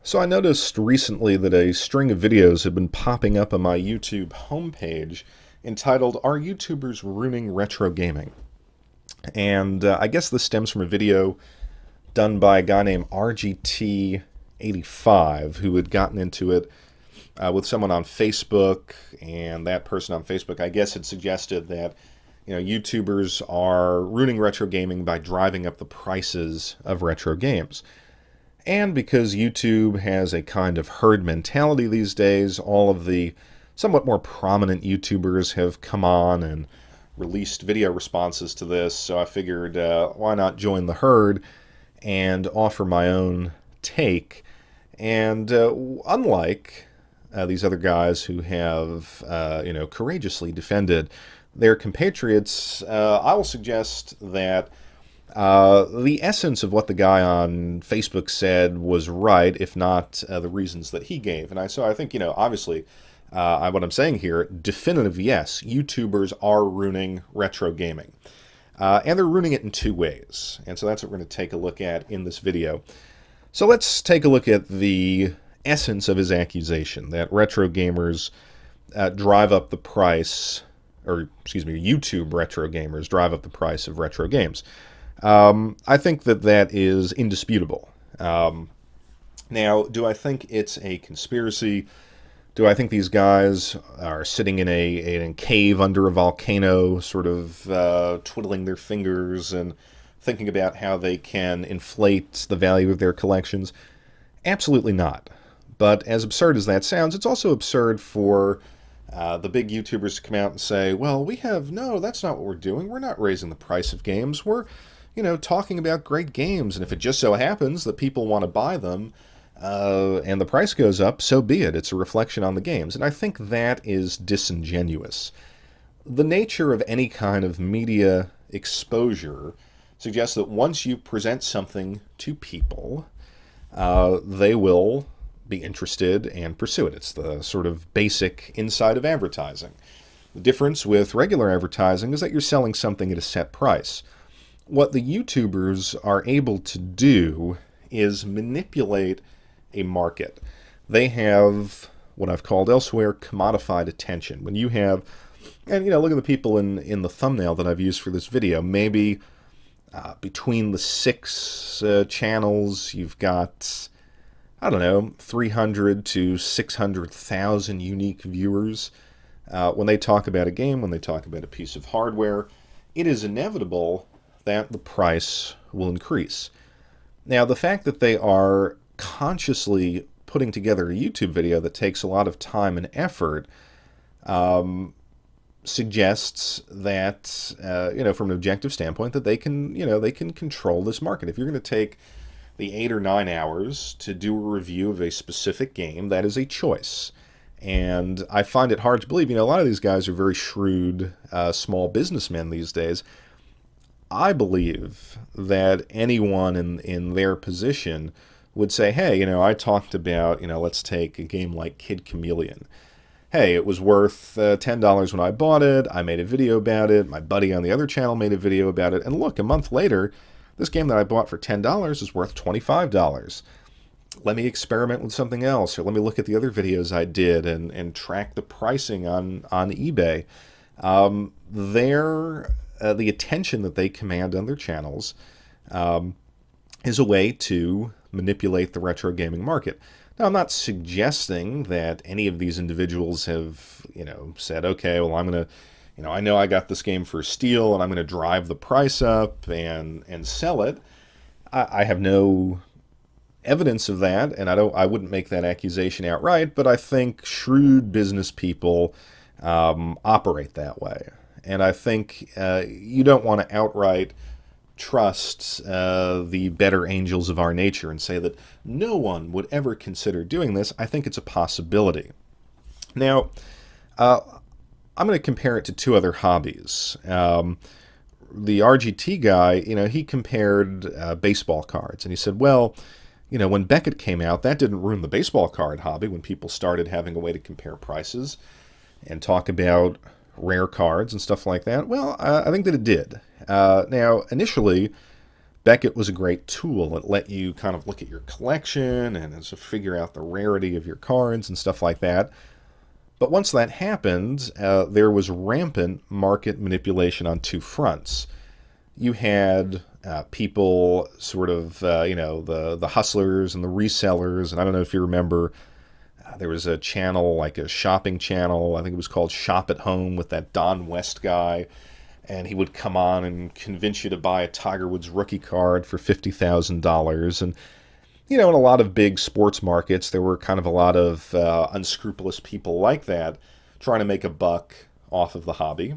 So I noticed recently that a string of videos have been popping up on my YouTube homepage entitled, "Are YouTubers Ruining Retro Gaming?" And I guess this stems from a video done by a guy named RGT85 who had gotten into it with someone on Facebook, and that person on Facebook, I guess, had suggested that YouTubers are ruining retro gaming by driving up the prices of retro games. And because YouTube has a kind of herd mentality these days, all of the somewhat more prominent YouTubers have come on and released video responses to this. So I figured, why not join the herd and offer my own take? And unlike these other guys who have, courageously defended their compatriots, I will suggest that the essence of what the guy on Facebook said was right, if not the reasons that he gave. And so I think, obviously, what I'm saying here, definitive yes, YouTubers are ruining retro gaming. And they're ruining it in two ways. And so that's what we're going to take a look at in this video. So let's take a look at the essence of his accusation, that retro gamers drive up the price, or excuse me, YouTube retro gamers drive up the price of retro games. I think that is indisputable. Now, do I think it's a conspiracy? Do I think these guys are sitting in a cave under a volcano, sort of twiddling their fingers and thinking about how they can inflate the value of their collections? Absolutely not. But as absurd as that sounds, it's also absurd for the big YouTubers to come out and say, well, no, that's not what we're doing. We're not raising the price of games. We're talking about great games, and if it just so happens that people want to buy them and the price goes up, so be it. It's a reflection on the games. And I think that is disingenuous. The nature of any kind of media exposure suggests that once you present something to people, they will be interested and pursue it. It's the sort of basic inside of advertising. The difference with regular advertising is that you're selling something at a set price. What the YouTubers are able to do is manipulate a market. They have what I've called elsewhere commodified attention. When you have, and look at the people in the thumbnail that I've used for this video, maybe between the six channels, you've got, 300 to 600,000 unique viewers. When they talk about a game, when they talk about a piece of hardware, it is inevitable that the price will increase. Now, the fact that they are consciously putting together a YouTube video that takes a lot of time and effort suggests that, from an objective standpoint, that they can control this market. If you're going to take the 8 or 9 hours to do a review of a specific game, that is a choice. And I find it hard to believe, a lot of these guys are very shrewd small businessmen these days. I believe that anyone in their position would say, hey, I talked about, let's take a game like Kid Chameleon. Hey, it was worth $10 when I bought it. I made a video about it. My buddy on the other channel made a video about it. And look, a month later, this game that I bought for $10 is worth $25. Let me experiment with something else, or let me look at the other videos I did and track the pricing on eBay. The attention that they command on their channels is a way to manipulate the retro gaming market. Now, I'm not suggesting that any of these individuals have, said, okay, well, I'm going to, I know I got this game for a steal and I'm going to drive the price up and sell it. I have no evidence of that, and I wouldn't make that accusation outright, but I think shrewd business people operate that way. And I think you don't want to outright trust the better angels of our nature and say that no one would ever consider doing this. I think it's a possibility. Now, I'm going to compare it to two other hobbies. The RGT guy, he compared baseball cards, and he said, well, when Beckett came out, that didn't ruin the baseball card hobby when people started having a way to compare prices and talk about rare cards and stuff like that. Well, I think that it did. Now, initially, Beckett was a great tool. It let you kind of look at your collection and sort of figure out the rarity of your cards and stuff like that. But once that happened, there was rampant market manipulation on two fronts. You had people sort of, the hustlers and the resellers. And I don't know if you remember, there was a channel, like a shopping channel. I think it was called Shop at Home with that Don West guy. And he would come on and convince you to buy a Tiger Woods rookie card for $50,000. And, in a lot of big sports markets, there were kind of a lot of unscrupulous people like that trying to make a buck off of the hobby.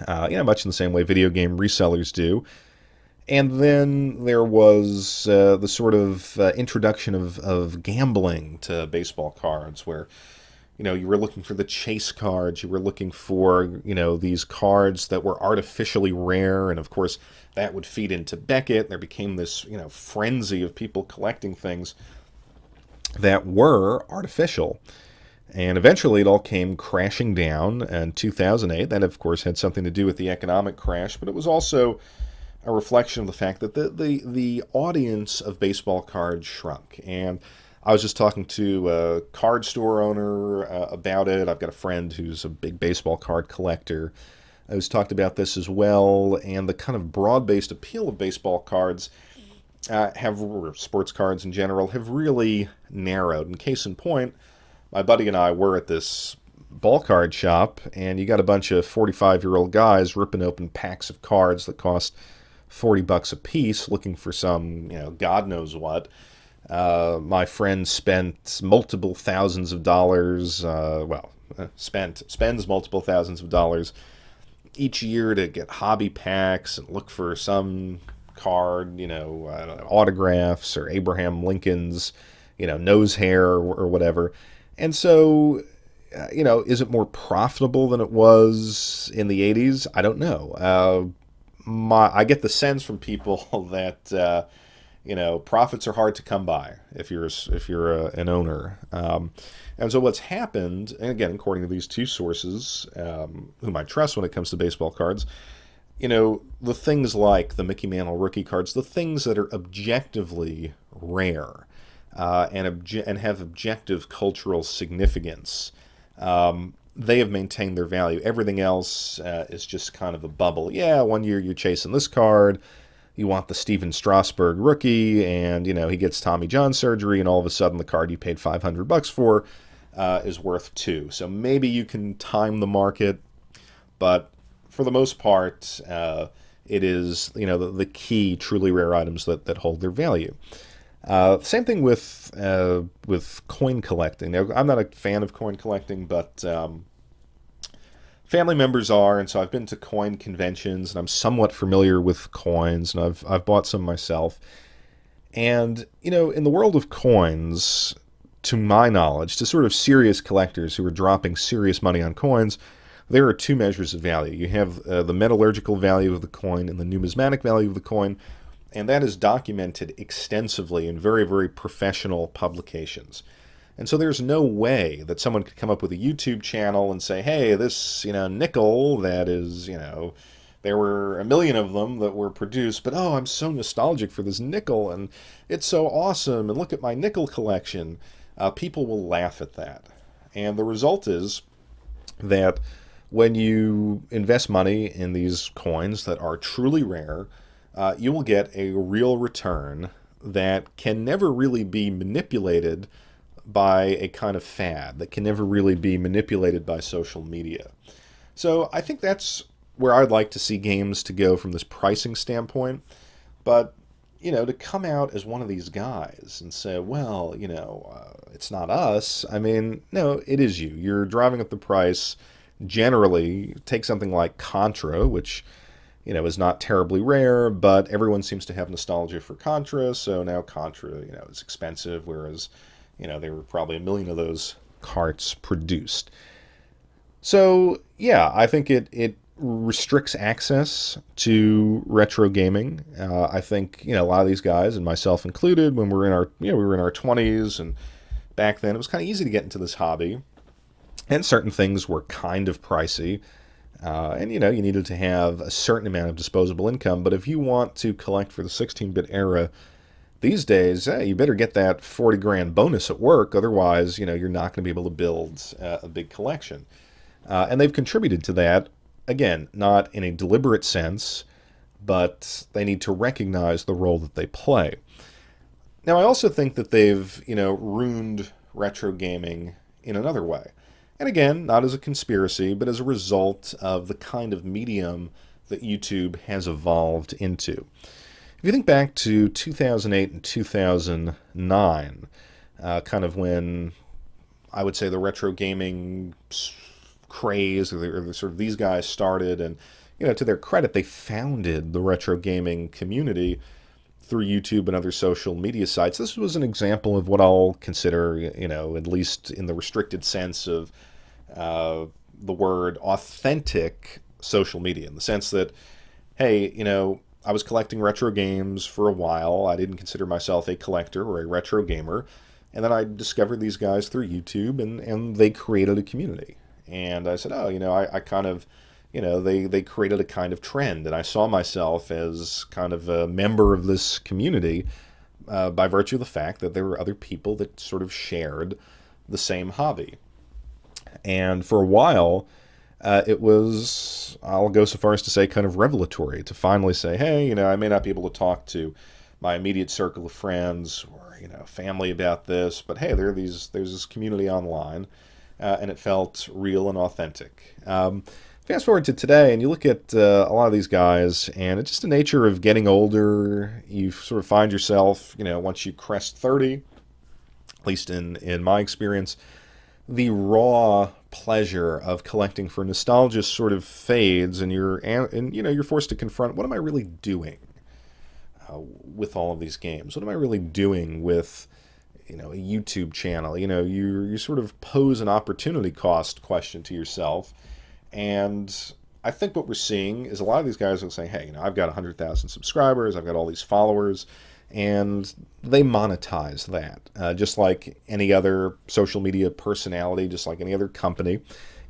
Much in the same way video game resellers do. And then there was the sort of introduction of gambling to baseball cards, where you were looking for the chase cards. You were looking for, these cards that were artificially rare. And of course, that would feed into Beckett. There became this, frenzy of people collecting things that were artificial. And eventually it all came crashing down in 2008. That, of course, had something to do with the economic crash, but it was also a reflection of the fact that the audience of baseball cards shrunk. And I was just talking to a card store owner about it. I've got a friend who's a big baseball card collector who's talked about this as well, and the kind of broad-based appeal of baseball cards or sports cards in general, have really narrowed. And case in point, my buddy and I were at this ball card shop, and you got a bunch of 45-year-old guys ripping open packs of cards that cost $40 a piece, looking for some, God knows what. My friend spent multiple thousands of dollars, spends multiple thousands of dollars each year to get hobby packs and look for some card, autographs or Abraham Lincoln's, nose hair or whatever. And so, is it more profitable than it was in the 80s? I don't know. I get the sense from people that profits are hard to come by if you're an owner. And so what's happened, and again, according to these two sources, whom I trust when it comes to baseball cards, the things like the Mickey Mantle rookie cards, the things that are objectively rare and have objective cultural significance, they have maintained their value. Everything else is just kind of a bubble. Yeah, one year you're chasing this card. You want the Steven Strasburg rookie, and, he gets Tommy John surgery, and all of a sudden the card you paid $500 for is worth $2. So maybe you can time the market, but for the most part, it is, the key truly rare items that hold their value. Same thing with coin collecting. Now, I'm not a fan of coin collecting, but family members are, and so I've been to coin conventions, and I'm somewhat familiar with coins, and I've bought some myself. And, in the world of coins, to my knowledge, to sort of serious collectors who are dropping serious money on coins, there are two measures of value. You have the metallurgical value of the coin and the numismatic value of the coin, and that is documented extensively in very, very professional publications. And so there's no way that someone could come up with a YouTube channel and say, hey, this, nickel that is, there were 1 million of them that were produced, but I'm so nostalgic for this nickel, and it's so awesome, and look at my nickel collection. People will laugh at that. And the result is that when you invest money in these coins that are truly rare, you will get a real return that can never really be manipulated by a kind of fad, that can never really be manipulated by social media. So I think that's where I'd like to see games to go from this pricing standpoint. But, to come out as one of these guys and say, well, it's not us. I mean, no, it is you. You're driving up the price. Generally, take something like Contra, which, is not terribly rare, but everyone seems to have nostalgia for Contra. So now Contra, is expensive, whereas, there were probably 1 million of those carts produced. So, yeah, I think it restricts access to retro gaming. I think, a lot of these guys, and myself included, when we were in our 20s, and back then it was kind of easy to get into this hobby. And certain things were kind of pricey. And you needed to have a certain amount of disposable income. But if you want to collect for the 16-bit era these days, you better get that 40 grand bonus at work. Otherwise, you're not going to be able to build a big collection. And they've contributed to that, again, not in a deliberate sense, but they need to recognize the role that they play. Now, I also think that they've, ruined retro gaming in another way. And again, not as a conspiracy, but as a result of the kind of medium that YouTube has evolved into. If you think back to 2008 and 2009, kind of when I would say the retro gaming craze, or sort of these guys started, and to their credit, they founded the retro gaming community through YouTube and other social media sites. This was an example of what I'll consider, at least in the restricted sense of the word authentic social media, in the sense that, hey, I was collecting retro games for a while. I didn't consider myself a collector or a retro gamer. And then I discovered these guys through YouTube, and they created a community. And I said, I kind of, they created a kind of trend. And I saw myself as kind of a member of this community by virtue of the fact that there were other people that sort of shared the same hobby. And for a while, it was, I'll go so far as to say, kind of revelatory to finally say, hey, I may not be able to talk to my immediate circle of friends or, family about this, but hey, there's this community online, and it felt real and authentic. Fast forward to today, and you look at a lot of these guys, and it's just the nature of getting older. You sort of find yourself, once you crest 30, at least in my experience, the raw pleasure of collecting for nostalgia sort of fades, and you're forced to confront, what am I really doing with all of these games? What am I really doing with a YouTube channel? You sort of pose an opportunity cost question to yourself, and I think what we're seeing is a lot of these guys are saying, hey, I've got 100,000 subscribers, I've got all these followers, and they monetize that. Just like any other social media personality, just like any other company,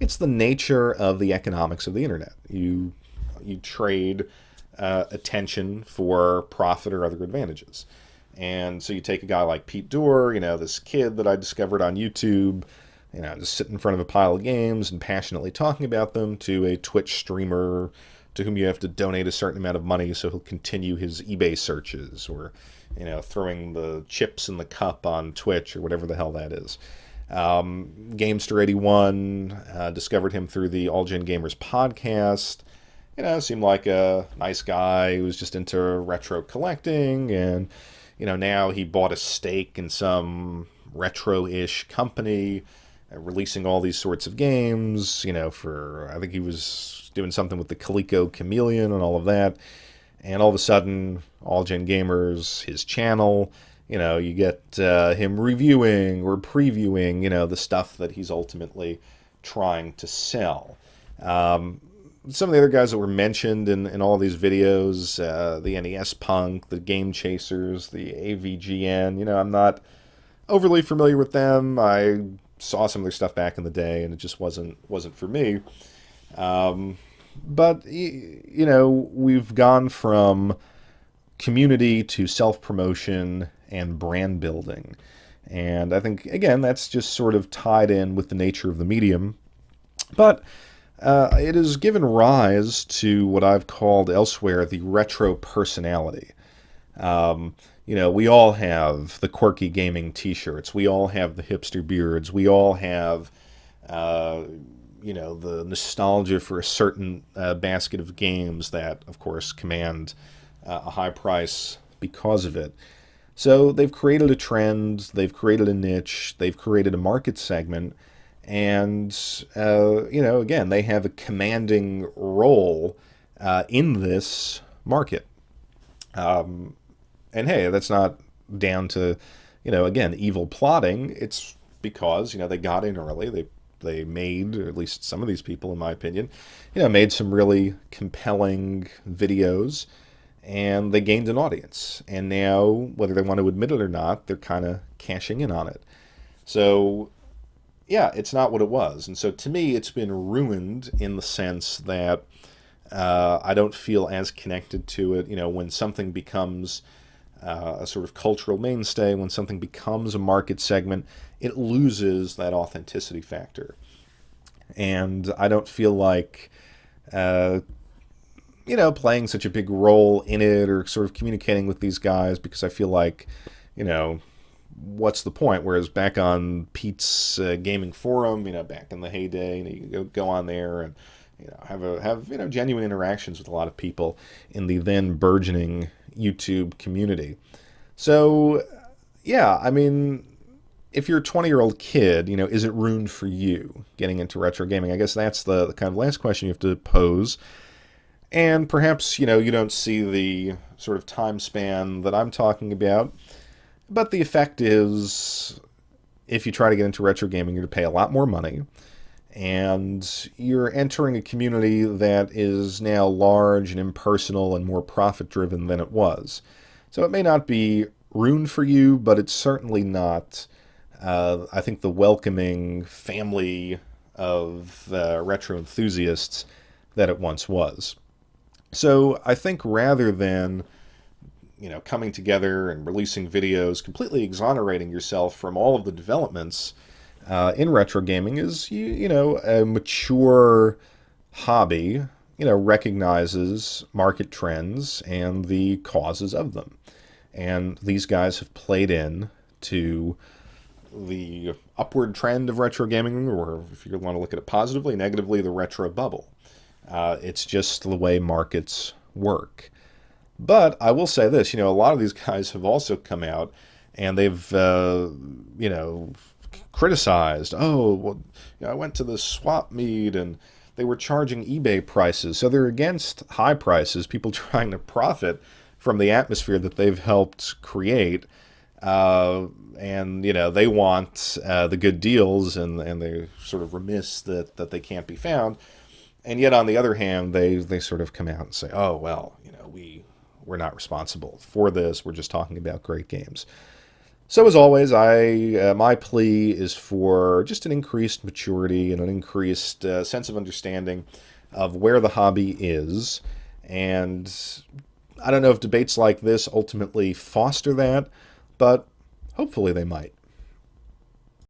it's the nature of the economics of the internet. You trade attention for profit or other advantages. And so you take a guy like Pete Dorr, this kid that I discovered on YouTube, just sitting in front of a pile of games and passionately talking about them, to a Twitch streamer to whom you have to donate a certain amount of money so he'll continue his eBay searches, or, throwing the chips in the cup on Twitch, or whatever the hell that is. Gamester81, discovered him through the All Gen Gamers podcast. Seemed like a nice guy who was just into retro collecting, and, now he bought a stake in some retro-ish company, releasing all these sorts of games, I think he was doing something with the Coleco Chameleon and all of that. And all of a sudden, All Gen Gamers, his channel, you get him reviewing or previewing, the stuff that he's ultimately trying to sell. Some of the other guys that were mentioned in all these videos, the NES Punk, the Game Chasers, the AVGN, I'm not overly familiar with them. I saw some of their stuff back in the day, and it just wasn't for me. But, we've gone from community to self-promotion and brand building. And I think, again, that's just sort of tied in with the nature of the medium. But it has given rise to what I've called elsewhere the retro personality. We all have the quirky gaming t-shirts. We all have the hipster beards. We all have, the nostalgia for a certain basket of games that, of course, command a high price because of it. So they've created a trend, they've created a niche, they've created a market segment, and, again, they have a commanding role in this market. And hey, that's not down to, again, evil plotting. It's because, they got in early. They made, or at least some of these people, in my opinion, made some really compelling videos, and they gained an audience. And now, whether they want to admit it or not, they're kind of cashing in on it. So, yeah, it's not what it was. And so to me, it's been ruined in the sense that I don't feel as connected to it. You know, when something becomes a sort of cultural mainstay, when something becomes a market segment, it loses that authenticity factor. And I don't feel like, uh, playing such a big role in it or sort of communicating with these guys because I feel like, you know, what's the point? Whereas back on Pete's gaming forum, back in the heyday, you go on there and have genuine interactions with a lot of people in the then burgeoning YouTube community. So yeah, I mean, if you're a 20-year-old kid, is it ruined for you getting into retro gaming? I guess that's the kind of last question you have to pose. And perhaps, you don't see the sort of time span that I'm talking about. But the effect is, if you try to get into retro gaming, you're going to pay a lot more money. And you're entering a community that is now large and impersonal and more profit-driven than it was. So it may not be ruined for you, but it's certainly not, I think, the welcoming family of retro enthusiasts that it once was. So I think rather than coming together and releasing videos, completely exonerating yourself from all of the developments in retro gaming is, a mature hobby, recognizes market trends and the causes of them. And these guys have played in to the upward trend of retro gaming, or if you want to look at it positively, negatively, the retro bubble. It's just the way markets work. But I will say this, a lot of these guys have also come out and they've, criticized, oh, well, I went to the swap meet and they were charging eBay prices. So they're against high prices, people trying to profit from the atmosphere that they've helped create. And, they want the good deals and they're sort of remiss that they can't be found. And yet, on the other hand, they sort of come out and say, oh, well, we're not responsible for this. We're just talking about great games. So as always, my plea is for just an increased maturity and an increased sense of understanding of where the hobby is. And I don't know if debates like this ultimately foster that, but hopefully they might.